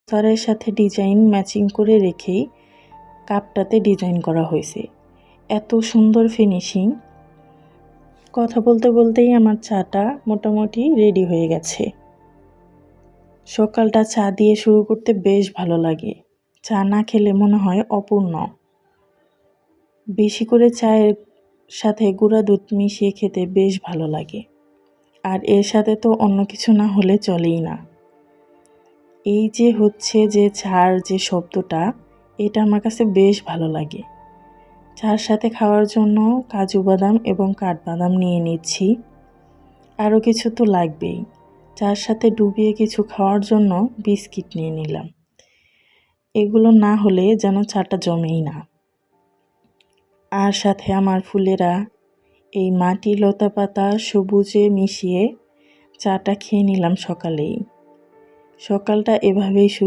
স্তরের সাথে design matching করে রেখেই কাপটাতে ডিজাইন করা হয়েছে। এত সুন্দর ফিনিশিং। কথা বলতে বলতেই আমার চাটা মোটামুটি রেডি হয়ে গেছে। সকালটা চা দিয়ে শুরু করতে বেশ ভালো লাগে। চা না খেলে মনে হয় অপূর্ণ। বেশি করে চায়ের সাথে গুঁড়া দুধ মিশিয়ে খেতে বেশ ভালো লাগে। আর এর সাথে তো অন্য কিছু না হলে চলেই না। এই যে হচ্ছে যে চার যে শব্দটা, এটা আমার কাছে বেশ ভালো লাগে। চার সাথে খাওয়ার জন্য কাজু বাদাম এবং কাঠবাদাম নিয়ে নিচ্ছি। আরও কিছু তো লাগবেই। চার সাথে ডুবিয়ে কিছু খাওয়ার জন্য বিস্কিট নিয়ে নিলাম। এগুলো না হলে যেন চাটা জমেই না। আর সাথে আমার ফুলেরা এই মাটি লতা পাতা সবুজে মিশিয়ে চাটা খেয়ে নিলাম সকালেই। সকালটা এভাবেই শুরু